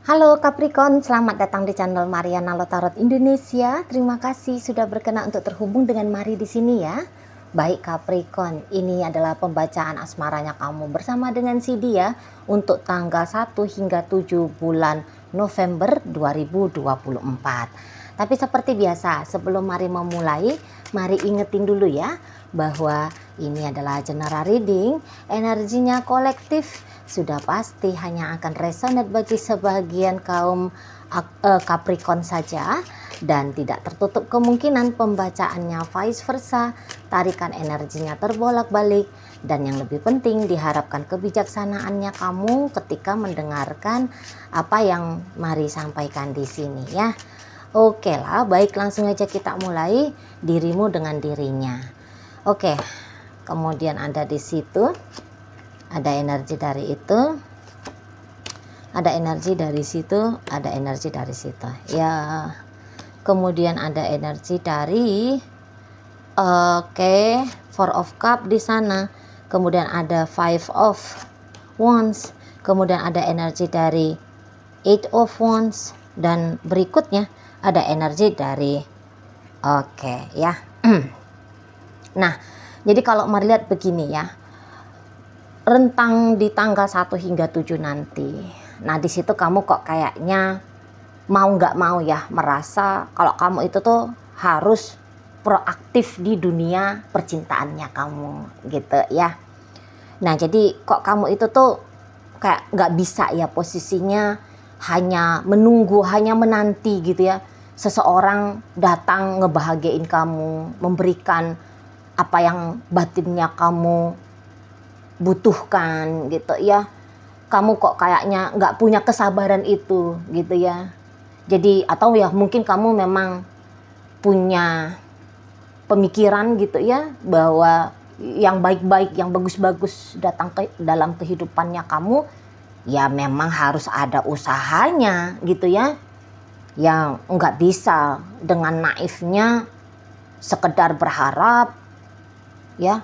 Halo Capricorn, selamat datang di channel Mariana Lotarot Indonesia. Terima kasih sudah berkenan untuk terhubung dengan Mari di sini ya. Baik Capricorn, ini adalah pembacaan asmaranya kamu bersama dengan si dia untuk tanggal 1 hingga 7 bulan November 2024. Tapi seperti biasa, sebelum Mari memulai, mari ingetin dulu ya bahwa ini adalah general reading, energinya kolektif, sudah pasti hanya akan resonate bagi sebagian kaum Capricorn saja dan tidak tertutup kemungkinan pembacaannya vice versa, tarikan energinya terbolak-balik, dan yang lebih penting diharapkan kebijaksanaannya kamu ketika mendengarkan apa yang Mari sampaikan di sini ya. Oke lah, baik, langsung aja kita mulai dirimu dengan dirinya. Oke, kemudian ada di situ. Ada energi dari itu, ada energi dari situ, ada energi dari situ ya. Kemudian ada energi dari Four of Cup di sana. Kemudian ada Five of Wands. Kemudian ada energi dari Eight of Wands, dan berikutnya ada energi dari ya. Nah, jadi kalau melihat begini ya, rentang di tanggal 1 hingga 7 nanti. Nah, di situ kamu kok kayaknya mau nggak mau ya merasa kalau kamu itu tuh harus proaktif di dunia percintaannya kamu gitu ya. Nah, jadi kok kamu itu tuh kayak nggak bisa ya posisinya hanya menunggu, hanya menanti gitu ya. Seseorang datang ngebahagiain kamu, memberikan apa yang batinnya kamu butuhkan gitu ya. Kamu kok kayaknya nggak punya kesabaran itu gitu ya. Jadi atau ya mungkin kamu memang punya pemikiran gitu ya bahwa yang baik-baik, yang bagus-bagus datang ke dalam kehidupannya kamu ya memang harus ada usahanya gitu ya. Yang nggak bisa dengan naifnya sekedar berharap ya,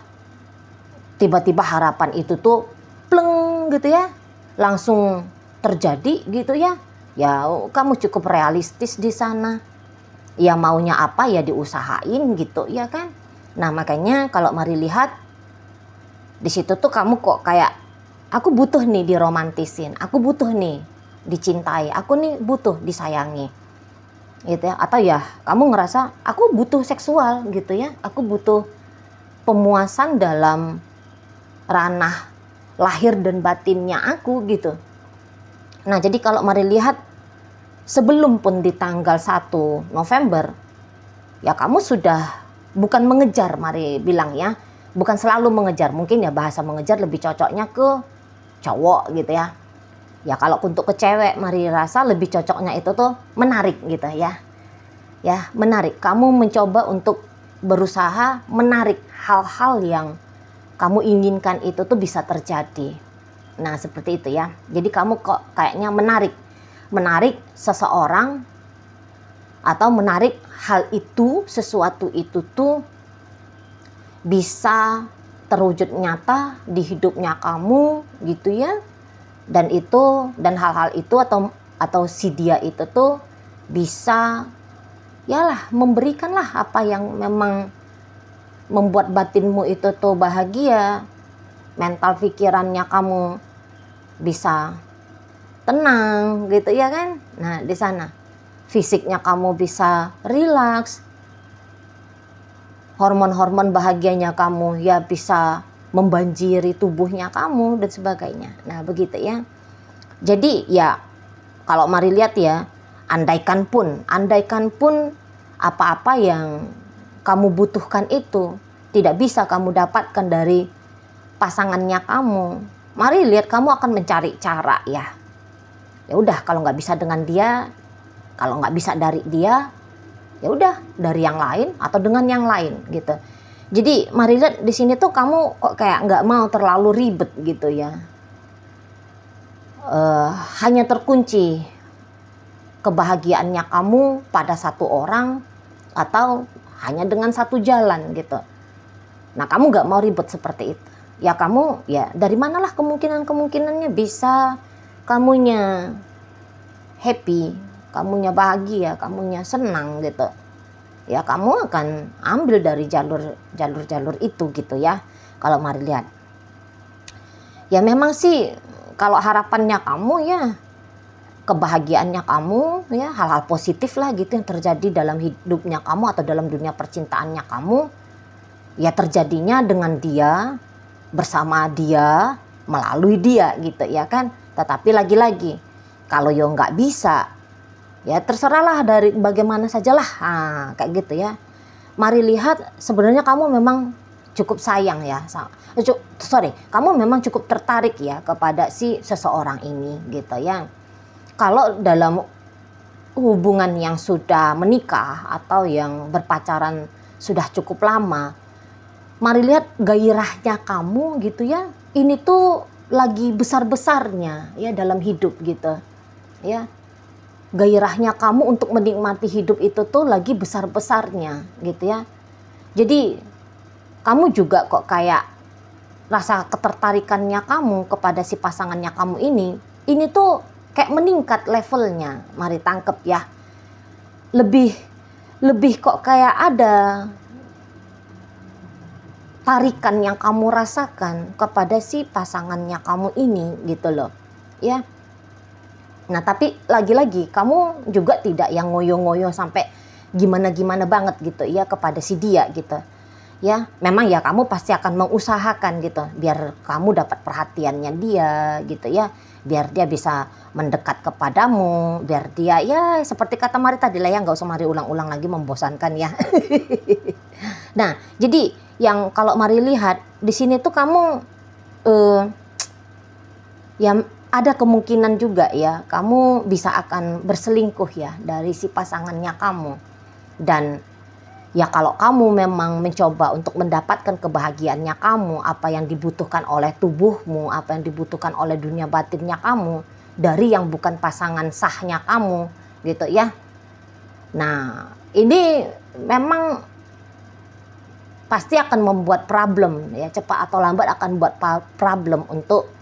tiba-tiba harapan itu tuh pleng gitu ya, langsung terjadi gitu ya. Ya kamu cukup realistis di sana. Ya maunya apa ya diusahain gitu ya kan. Nah, makanya kalau Mari lihat di situ tuh kamu kok kayak aku butuh nih diromantisin, aku butuh nih dicintai, aku nih butuh disayangi. Gitu ya. Atau ya kamu ngerasa aku butuh seksual gitu ya. Aku butuh pemuasan dalam ranah lahir dan batinnya aku gitu. Nah, jadi kalau Mari lihat sebelum pun di tanggal 1 November ya kamu sudah bukan mengejar, Mari bilang ya, bukan selalu mengejar, mungkin ya bahasa mengejar lebih cocoknya ke cowok gitu ya. Ya kalau untuk ke cewek Mari rasa lebih cocoknya itu tuh menarik gitu ya. Ya, menarik. Kamu mencoba untuk berusaha menarik hal-hal yang kamu inginkan itu tuh bisa terjadi. Nah, seperti itu ya. Jadi kamu kok kayaknya menarik seseorang atau menarik hal itu, sesuatu itu tuh bisa terwujud nyata di hidupnya kamu gitu ya. Dan hal-hal itu atau si dia itu tuh bisa yalah memberikanlah apa yang memang membuat batinmu itu tuh bahagia, mental pikirannya kamu bisa tenang gitu ya kan. Nah, di sana fisiknya kamu bisa rilaks, hormon-hormon bahagianya kamu ya bisa membanjiri tubuhnya kamu dan sebagainya. Nah, begitu ya. Jadi ya kalau Mari lihat ya, andaikan pun apa-apa yang kamu butuhkan itu tidak bisa kamu dapatkan dari pasangannya kamu, Mari lihat kamu akan mencari cara ya. Ya udah, kalau nggak bisa dengan dia, kalau nggak bisa dari dia, ya udah dari yang lain atau dengan yang lain gitu. Jadi Mari lihat di sini tuh kamu kok kayak nggak mau terlalu ribet gitu ya. Hanya terkunci kebahagiaannya kamu pada satu orang atau hanya dengan satu jalan gitu. Nah, kamu nggak mau ribet seperti itu. Ya kamu ya dari manalah kemungkinannya bisa kamunya happy, kamunya bahagia, kamunya senang gitu, ya kamu akan ambil dari jalur itu gitu ya. Kalau mari lihat, ya memang sih kalau harapannya kamu ya kebahagiaannya kamu ya, hal-hal positif lah gitu yang terjadi dalam hidupnya kamu atau dalam dunia percintaannya kamu, ya terjadinya dengan dia, bersama dia, melalui dia gitu ya kan. Tetapi lagi-lagi kalau yo nggak bisa, ya terserahlah dari bagaimana sajalah, kayak gitu ya. Mari lihat, sebenarnya kamu memang cukup sayang ya, kamu memang cukup tertarik ya kepada si seseorang ini gitu ya. Kalau dalam hubungan yang sudah menikah atau yang berpacaran sudah cukup lama, mari lihat gairahnya kamu gitu ya, ini tuh lagi besar-besarnya ya dalam hidup gitu ya. Gairahnya kamu untuk menikmati hidup itu tuh lagi besar-besarnya gitu ya. Jadi kamu juga kok kayak rasa ketertarikannya kamu kepada si pasangannya kamu ini tuh kayak meningkat levelnya. Mari tangkep ya. Lebih kok kayak ada tarikan yang kamu rasakan kepada si pasangannya kamu ini gitu loh. Ya. Nah, tapi lagi-lagi kamu juga tidak yang ngoyo-ngoyo sampai gimana-gimana banget gitu ya kepada si dia gitu. Ya, memang ya kamu pasti akan mengusahakan gitu biar kamu dapat perhatiannya dia gitu ya, biar dia bisa mendekat kepadamu, biar dia ya seperti kata Mari tadi lah ya, nggak usah Mari ulang-ulang lagi membosankan ya. Nah, jadi yang kalau Mari lihat di sini tuh kamu ya ada kemungkinan juga ya kamu bisa akan berselingkuh ya dari si pasangannya kamu. Dan ya kalau kamu memang mencoba untuk mendapatkan kebahagiaannya kamu, apa yang dibutuhkan oleh tubuhmu, apa yang dibutuhkan oleh dunia batinnya kamu, dari yang bukan pasangan sahnya kamu gitu ya. Nah ini memang pasti akan membuat problem ya, cepat atau lambat akan buat problem untuk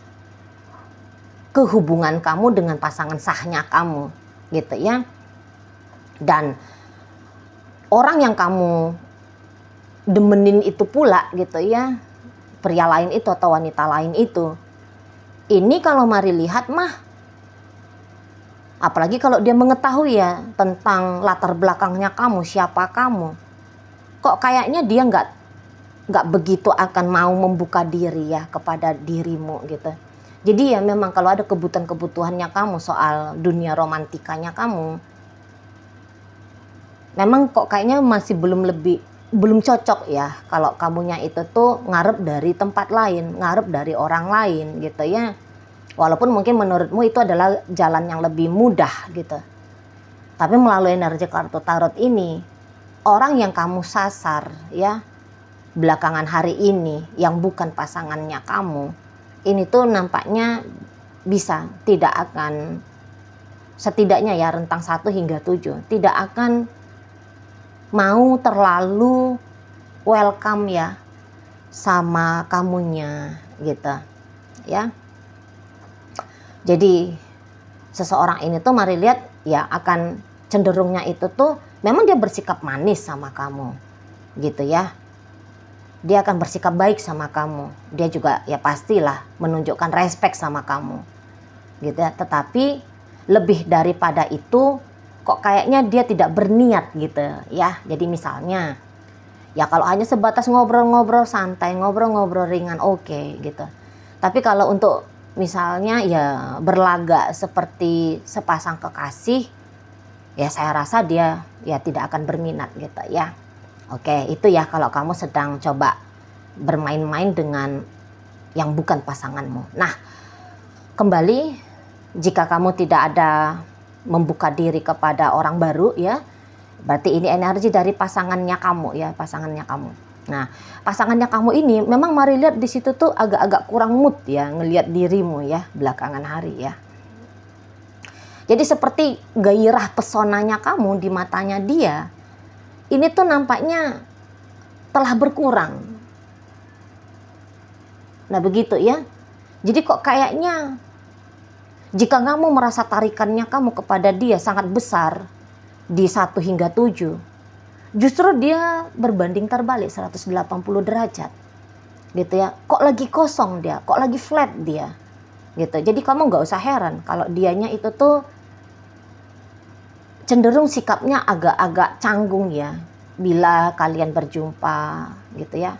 kehubungan kamu dengan pasangan sahnya kamu gitu ya. Dan orang yang kamu demenin itu pula gitu ya, pria lain itu atau wanita lain itu, ini kalau Mari lihat mah, apalagi kalau dia mengetahui ya tentang latar belakangnya kamu, siapa kamu, kok kayaknya dia nggak begitu akan mau membuka diri ya kepada dirimu gitu. Jadi ya memang kalau ada kebutuhannya kamu soal dunia romantikanya kamu, memang kok kayaknya masih belum cocok ya kalau kamunya itu tuh ngarep dari tempat lain, ngarep dari orang lain gitu ya. Walaupun mungkin menurutmu itu adalah jalan yang lebih mudah gitu. Tapi melalui energi kartu tarot ini, orang yang kamu sasar ya belakangan hari ini yang bukan pasangannya kamu, ini tuh nampaknya bisa tidak akan, setidaknya ya rentang 1 hingga 7 tidak akan mau terlalu welcome ya sama kamunya gitu ya. Jadi seseorang ini tuh Mari lihat ya akan cenderungnya itu tuh memang dia bersikap manis sama kamu gitu ya. Dia akan bersikap baik sama kamu. Dia juga ya pastilah menunjukkan respect sama kamu gitu ya. Tetapi lebih daripada itu kok kayaknya dia tidak berniat gitu ya. Jadi misalnya ya kalau hanya sebatas ngobrol-ngobrol santai, ngobrol-ngobrol ringan oke gitu. Tapi kalau untuk misalnya ya berlagak seperti sepasang kekasih, ya saya rasa dia ya tidak akan berminat gitu ya. Oke, itu ya kalau kamu sedang coba bermain-main dengan yang bukan pasanganmu. Nah, kembali jika kamu tidak ada membuka diri kepada orang baru ya, berarti ini energi dari pasangannya kamu ya, pasangannya kamu. Nah, pasangannya kamu ini memang Mari lihat di situ tuh agak-agak kurang mood ya ngelihat dirimu ya belakangan hari ya. Jadi seperti gairah pesonanya kamu di matanya dia, ini tuh nampaknya telah berkurang. Nah begitu ya. Jadi kok kayaknya Jika kamu merasa tarikannya kamu kepada dia sangat besar di 1 hingga 7, justru dia berbanding terbalik 180 derajat. Gitu ya. Kok lagi kosong dia, kok lagi flat dia. Gitu. Jadi kamu nggak usah heran kalau dianya itu tuh cenderung sikapnya agak-agak canggung ya bila kalian berjumpa gitu ya.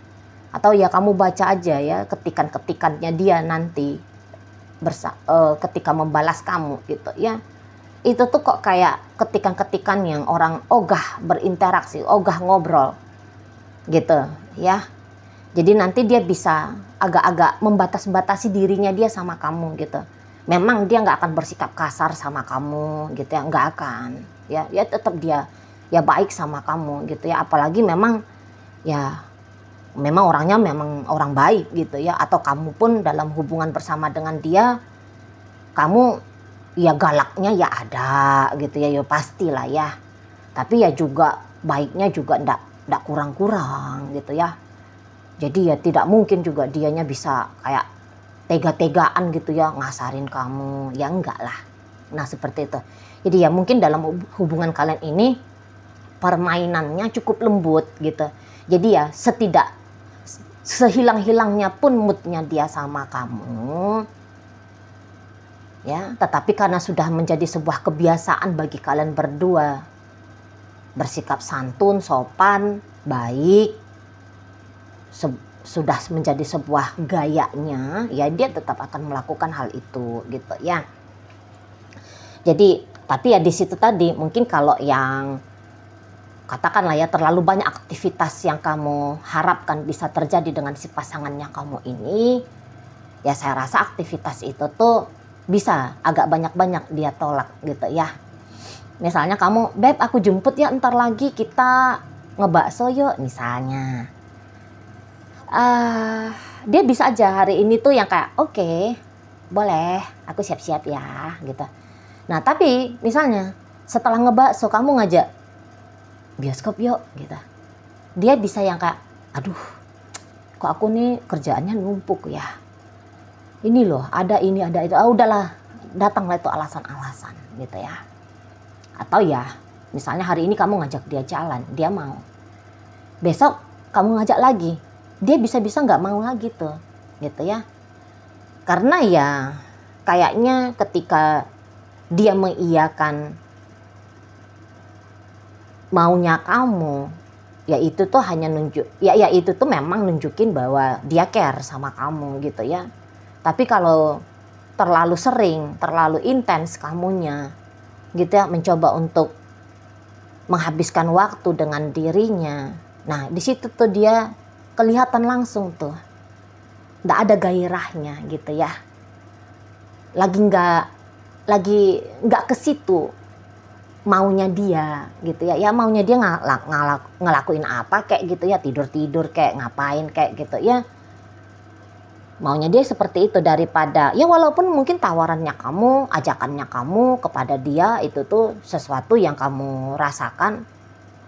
Atau ya kamu baca aja ya ketikan-ketikannya dia nanti ketika membalas kamu gitu ya. Itu tuh kok kayak ketikan-ketikan yang orang ogah berinteraksi, ogah ngobrol gitu ya. Jadi nanti dia bisa agak-agak membatas-batasi dirinya dia sama kamu gitu. Memang dia nggak akan bersikap kasar sama kamu gitu ya, nggak akan ya tetap dia ya baik sama kamu gitu ya. Apalagi memang orangnya memang orang baik gitu ya, atau kamu pun dalam hubungan bersama dengan dia kamu ya galaknya ya ada gitu ya, ya pastilah ya. Tapi ya juga baiknya juga ndak kurang-kurang gitu ya. Jadi ya tidak mungkin juga dianya bisa kayak tega-tegaan gitu ya ngasarin kamu, ya enggak lah. Nah seperti itu. Jadi ya mungkin dalam hubungan kalian ini permainannya cukup lembut gitu. Jadi ya sehilang-hilangnya pun moodnya dia sama kamu ya, tetapi karena sudah menjadi sebuah kebiasaan bagi kalian berdua bersikap santun, sopan, baik, sudah menjadi sebuah gayanya, ya dia tetap akan melakukan hal itu gitu ya. Jadi tapi ya di situ tadi mungkin kalau yang katakanlah ya terlalu banyak aktivitas yang kamu harapkan bisa terjadi dengan si pasangannya kamu ini, ya saya rasa aktivitas itu tuh bisa agak banyak-banyak dia tolak gitu ya. Misalnya kamu, beb aku jemput ya ntar lagi kita ngebakso yuk misalnya. Dia bisa aja hari ini tuh yang kayak oke, boleh aku siap-siap ya gitu. Nah tapi misalnya setelah ngebakso kamu ngajak bioskop yuk gitu, dia bisa yang kayak aduh kok aku nih kerjaannya numpuk ya, ini loh ada ini ada itu, udahlah datanglah itu alasan-alasan gitu ya. Atau ya misalnya hari ini kamu ngajak dia jalan, dia mau, besok kamu ngajak lagi, dia bisa-bisa nggak mau lagi tuh gitu ya. Karena ya kayaknya ketika dia mengiyakan maunya kamu, ya itu tuh hanya itu tuh memang nunjukin bahwa dia care sama kamu gitu ya. Tapi kalau terlalu sering, terlalu intens kamunya gitu ya mencoba untuk menghabiskan waktu dengan dirinya, nah di situ tuh dia kelihatan langsung tuh nggak ada gairahnya gitu ya, lagi nggak ke situ maunya dia gitu ya. Ya maunya dia ngelakuin apa kayak gitu ya, tidur kayak ngapain kayak gitu ya, maunya dia seperti itu daripada ya walaupun mungkin tawarannya kamu, ajakannya kamu kepada dia itu tuh sesuatu yang kamu rasakan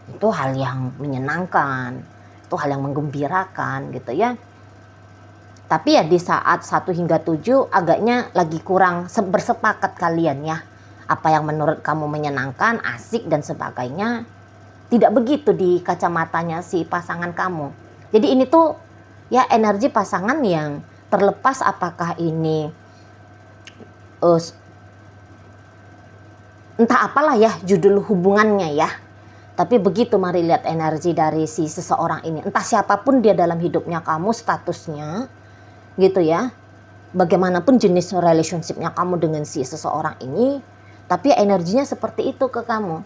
itu hal yang menyenangkan, itu hal yang menggembirakan gitu ya. Tapi ya di saat 1-7 agaknya lagi kurang bersepakat kalian ya. Apa yang menurut kamu menyenangkan, asik dan sebagainya tidak begitu di kacamatanya si pasangan kamu. Jadi ini tuh ya energi pasangan yang terlepas apakah ini entah apalah ya judul hubungannya ya. Tapi begitu mari lihat energi dari si seseorang ini. Entah siapapun dia dalam hidupnya kamu, statusnya gitu ya. Bagaimanapun jenis relationshipnya kamu dengan si seseorang ini, tapi energinya seperti itu ke kamu.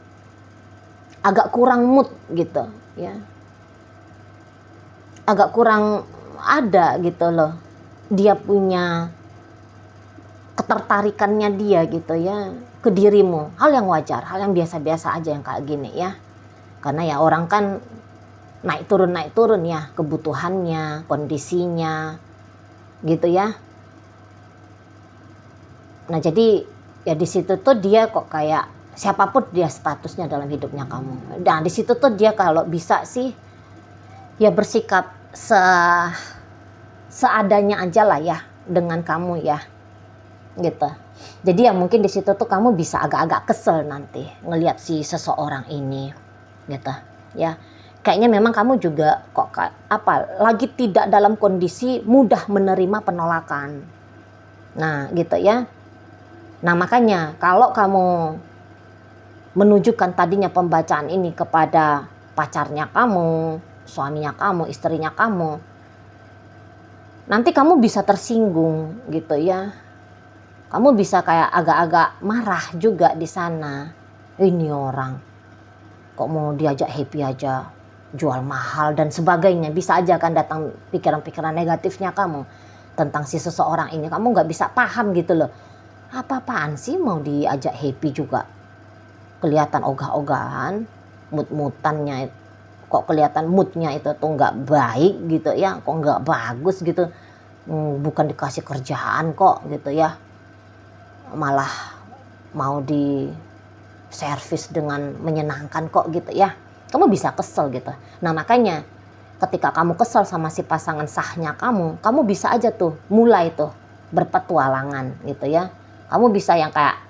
Agak kurang mood gitu ya. Agak kurang ada gitu loh. Dia punya ketertarikannya dia gitu ya ke dirimu. Hal yang wajar, hal yang biasa-biasa aja yang kayak gini ya. Karena ya orang kan naik turun ya kebutuhannya, kondisinya gitu ya. Nah jadi ya di situ tuh dia kok kayak siapapun dia statusnya dalam hidupnya kamu. Dan di situ tuh dia kalau bisa sih ya bersikap seadanya aja lah ya dengan kamu ya. gitu. Jadi ya mungkin di situ tuh kamu bisa agak-agak kesel nanti ngelihat si seseorang ini gitu ya. Kayaknya memang kamu juga kok lagi tidak dalam kondisi mudah menerima penolakan. Nah gitu ya. Nah makanya kalau kamu menunjukkan tadinya pembacaan ini kepada pacarnya kamu, suaminya kamu, istrinya kamu, nanti kamu bisa tersinggung gitu ya. Kamu bisa kayak agak-agak marah juga di sana. Ini orang kok mau diajak happy aja, jual mahal dan sebagainya. Bisa aja kan datang pikiran-pikiran negatifnya kamu tentang si seseorang ini. Kamu nggak bisa paham gitu loh. Apa-apaan sih mau diajak happy juga? Kelihatan ogah-ogahan, mood-moodannya kok kelihatan moodnya itu tuh nggak baik gitu ya, kok nggak bagus gitu. Bukan dikasih kerjaan kok gitu ya, malah mau di servis dengan menyenangkan kok gitu ya. Kamu bisa kesel gitu. Nah makanya ketika kamu kesel sama si pasangan sahnya kamu bisa aja tuh mulai tuh berpetualangan gitu ya. Kamu bisa yang kayak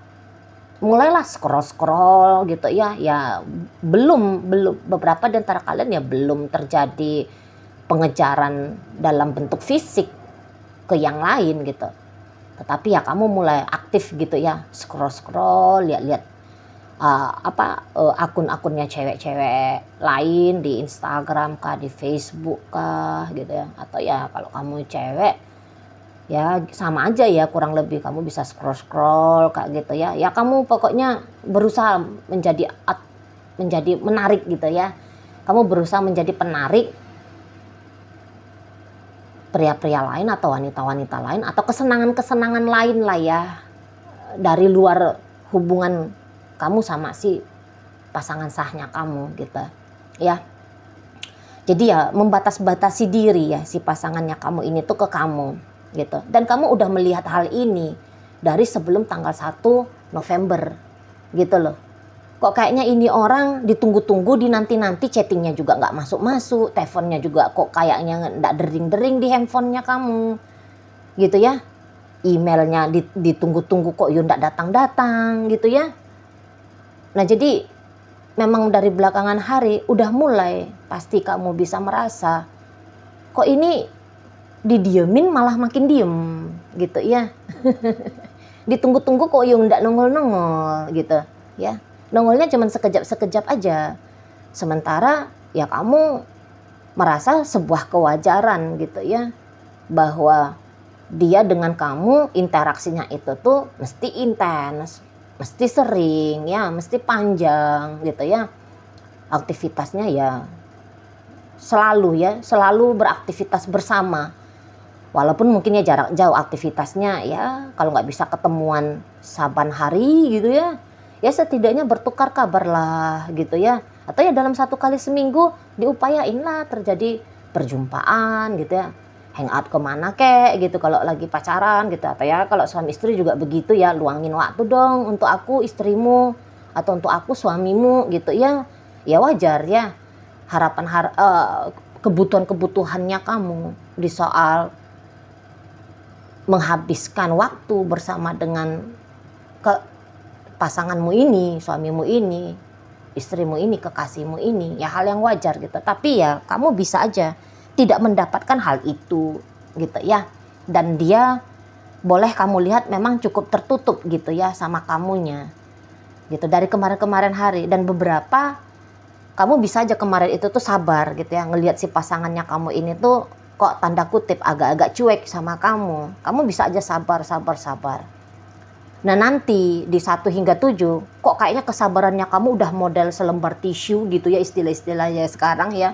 mulailah scroll gitu ya. Ya belum beberapa di antara kalian ya belum terjadi pengejaran dalam bentuk fisik ke yang lain gitu. Tetapi ya kamu mulai aktif gitu ya, scroll lihat-lihat akun-akunnya cewek-cewek lain di Instagram kah, di Facebook kah gitu ya. Atau ya kalau kamu cewek ya sama aja ya, kurang lebih kamu bisa scroll kayak gitu ya. Ya kamu pokoknya berusaha menjadi menarik gitu ya. Kamu berusaha menjadi penarik pria-pria lain atau wanita-wanita lain atau kesenangan-kesenangan lain lah ya dari luar hubungan kamu sama si pasangan sahnya kamu gitu ya. Jadi ya membatas-batasi diri ya si pasangannya kamu ini tuh ke kamu gitu. Dan kamu udah melihat hal ini dari sebelum tanggal 1 November gitu loh. Kok kayaknya ini orang ditunggu-tunggu, dinanti-nanti, chattingnya juga nggak masuk-masuk, teleponnya juga kok kayaknya nggak dering-dering di handphonenya kamu gitu ya. Emailnya ditunggu-tunggu kok yuk nggak datang-datang gitu ya. Nah jadi memang dari belakangan hari udah mulai pasti kamu bisa merasa kok ini didiemin malah makin diem gitu ya. Ditunggu-tunggu kok yuk nggak nongol-nongol gitu ya. Nongolnya cuma sekejap-sekejap aja. Sementara ya kamu merasa sebuah kewajaran gitu ya. Bahwa dia dengan kamu interaksinya itu tuh mesti intens, mesti sering ya, mesti panjang gitu ya. Aktivitasnya ya selalu beraktivitas bersama. Walaupun mungkin ya jarak jauh aktivitasnya ya, kalau nggak bisa ketemuan saban hari gitu ya. Ya setidaknya bertukar kabar lah gitu ya. Atau ya dalam 1 kali seminggu diupayain lah terjadi perjumpaan gitu ya. Hangout kemana kek gitu kalau lagi pacaran gitu. Atau ya kalau suami istri juga begitu ya, luangin waktu dong untuk aku istrimu atau untuk aku suamimu gitu ya. Ya wajar ya kebutuhan-kebutuhannya kamu di soal menghabiskan waktu bersama dengan pasanganmu ini, suamimu ini, istrimu ini, kekasihmu ini, ya hal yang wajar gitu. Tapi ya kamu bisa aja tidak mendapatkan hal itu gitu ya. Dan dia boleh kamu lihat memang cukup tertutup gitu ya sama kamunya gitu dari kemarin-kemarin hari. Dan beberapa kamu bisa aja kemarin itu tuh sabar gitu ya, ngelihat si pasangannya kamu ini tuh kok tanda kutip agak-agak cuek sama kamu. Kamu bisa aja sabar. Nah nanti di 1 hingga 7 kok kayaknya kesabarannya kamu udah model selembar tisu gitu ya, istilah-istilahnya sekarang ya.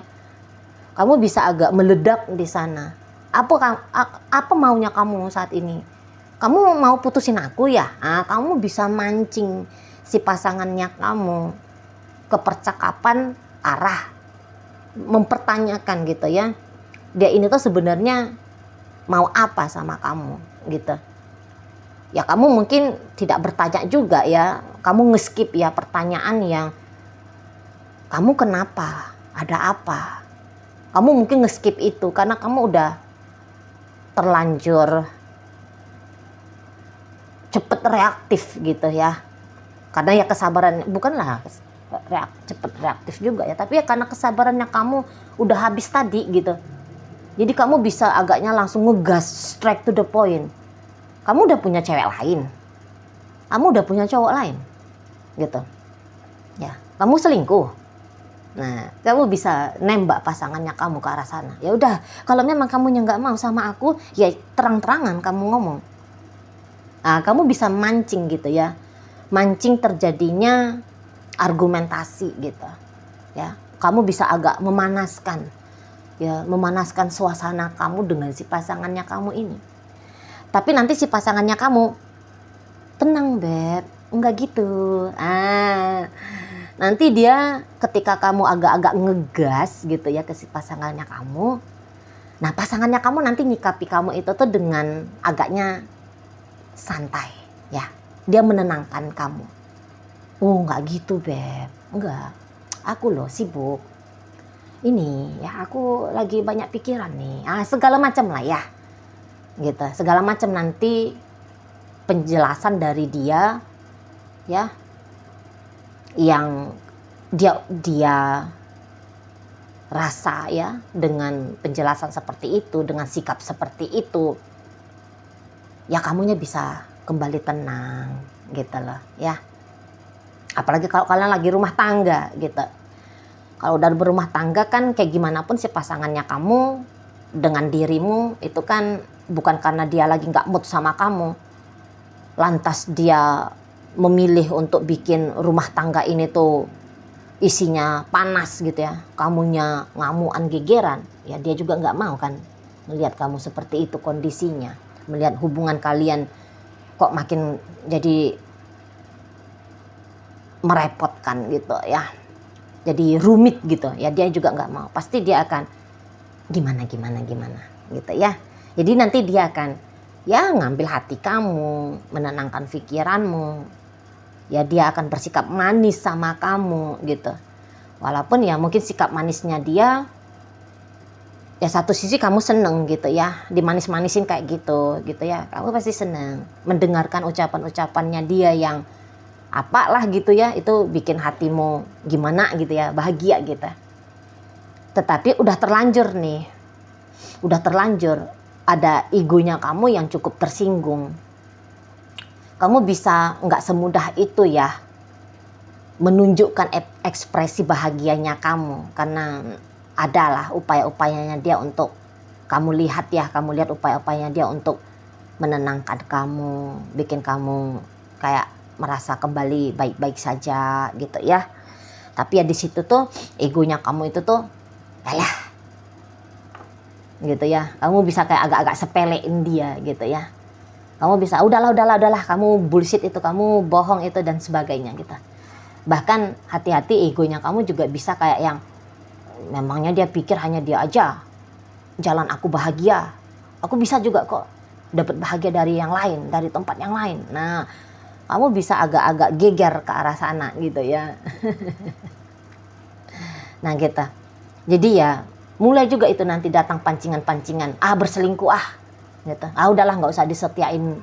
Kamu bisa agak meledak di sana. Apa maunya kamu saat ini? Kamu mau putusin aku ya? Nah, kamu bisa mancing si pasangannya kamu ke percakapan arah mempertanyakan gitu ya. Dia ini tuh sebenarnya mau apa sama kamu gitu. Ya kamu mungkin tidak bertanya juga ya, kamu nge-skip ya pertanyaan yang kamu kenapa, ada apa. Kamu mungkin nge-skip itu karena kamu udah terlanjur cepet reaktif gitu ya. Karena ya kesabaran, bukanlah cepet reaktif juga ya, tapi ya karena kesabarannya kamu udah habis tadi gitu. Jadi kamu bisa agaknya langsung ngegas, straight to the point. Kamu udah punya cewek lain, kamu udah punya cowok lain gitu ya, kamu selingkuh. Nah, kamu bisa nembak pasangannya kamu ke arah sana. Ya udah, kalau memang kamunya nggak mau sama aku, ya terang-terangan kamu ngomong. Nah, kamu bisa mancing gitu ya, mancing terjadinya argumentasi gitu ya. Kamu bisa agak memanaskan ya, memanaskan suasana kamu dengan si pasangannya kamu ini. Tapi nanti si pasangannya kamu, tenang beb, enggak gitu. Nanti dia ketika kamu agak-agak ngegas gitu ya ke si pasangannya kamu, nah pasangannya kamu nanti nyikapi kamu itu tuh dengan agaknya santai ya. Dia menenangkan kamu. Oh enggak gitu beb, enggak. Aku loh sibuk. Ini ya aku lagi banyak pikiran nih. Segala macam lah ya. Gitu, segala macam nanti penjelasan dari dia ya, yang dia rasa ya, dengan penjelasan seperti itu, dengan sikap seperti itu, ya kamunya bisa kembali tenang gitu loh ya. Apalagi kalau kalian lagi rumah tangga gitu. Kalau udah berumah tangga kan kayak gimana pun si pasangannya kamu dengan dirimu itu kan bukan karena dia lagi nggak mood sama kamu, lantas dia memilih untuk bikin rumah tangga ini tuh isinya panas gitu ya, kamunya ngamuan gegeran, ya dia juga nggak mau kan melihat kamu seperti itu kondisinya, melihat hubungan kalian kok makin jadi merepotkan gitu ya, jadi rumit gitu ya. Dia juga nggak mau, pasti dia akan gimana gitu ya. Jadi nanti dia akan ya ngambil hati kamu, menenangkan pikiranmu. Ya dia akan bersikap manis sama kamu gitu. Walaupun ya mungkin sikap manisnya dia, ya satu sisi kamu seneng gitu ya, dimanis-manisin kayak gitu ya. Kamu pasti seneng mendengarkan ucapan-ucapannya dia yang apalah gitu ya, itu bikin hatimu gimana gitu ya, bahagia gitu. Tetapi udah terlanjur nih, ada egonya kamu yang cukup tersinggung. Kamu bisa nggak semudah itu ya menunjukkan ekspresi bahagianya kamu, karena adalah upaya-upayanya dia untuk kamu lihat upaya-upayanya dia untuk menenangkan kamu, bikin kamu kayak merasa kembali baik-baik saja gitu ya. Tapi ya di situ tuh egonya kamu itu tuh alah gitu ya, kamu bisa kayak agak-agak sepelein dia gitu ya. Kamu bisa udahlah, kamu bullshit itu, kamu bohong itu dan sebagainya gitu. Bahkan hati-hati egonya kamu juga bisa kayak yang memangnya dia pikir hanya dia aja jalan aku bahagia. Aku bisa juga kok dapat bahagia dari yang lain, dari tempat yang lain. Nah, kamu bisa agak-agak geger ke arah sana gitu ya. Nah gitu. Jadi ya mulai juga itu nanti datang pancingan-pancingan, berselingkuh gitu. Udahlah nggak usah disetiain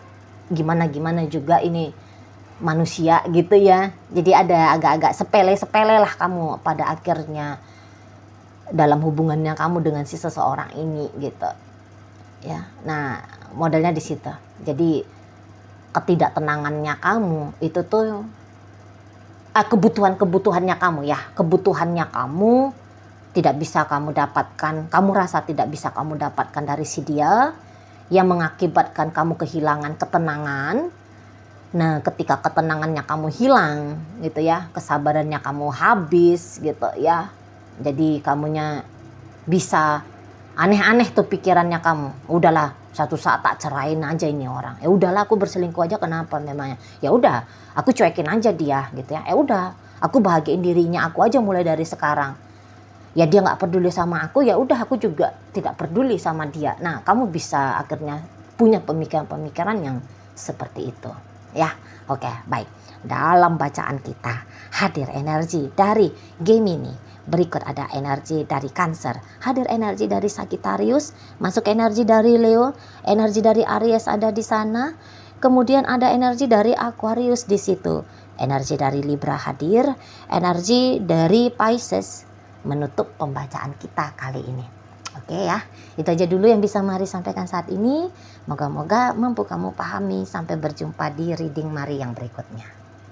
gimana juga, ini manusia gitu ya. Jadi ada agak-agak sepele lah kamu pada akhirnya dalam hubungannya kamu dengan si seseorang ini gitu ya. Nah modelnya di situ. Jadi ketidaktenangannya kamu itu tuh kebutuhannya kamu tidak bisa kamu dapatkan, kamu rasa tidak bisa kamu dapatkan dari si dia, yang mengakibatkan kamu kehilangan ketenangan. Nah ketika ketenangannya kamu hilang gitu ya, kesabarannya kamu habis gitu ya, jadi kamunya bisa aneh-aneh tuh pikirannya kamu. Udahlah, satu saat tak cerain aja ini orang. Ya udahlah, aku berselingkuh aja, kenapa memangnya? Ya udah, aku cuekin aja dia gitu ya. Ya udah, aku bahagiain dirinya aku aja mulai dari sekarang. Ya dia nggak peduli sama aku, ya udah aku juga tidak peduli sama dia. Nah kamu bisa akhirnya punya pemikiran-pemikiran yang seperti itu ya. Oke, baik. Dalam bacaan kita hadir energi dari Gemini, berikut ada energi dari Cancer, hadir energi dari Sagittarius, masuk energi dari Leo, energi dari Aries ada di sana, Kemudian ada energi dari Aquarius di situ. Energi dari Libra hadir, energi dari Pisces menutup pembacaan kita kali ini. Oke ya, itu aja dulu yang bisa Mari sampaikan saat ini. Moga-moga mampu kamu pahami. Sampai berjumpa di reading Mari yang berikutnya.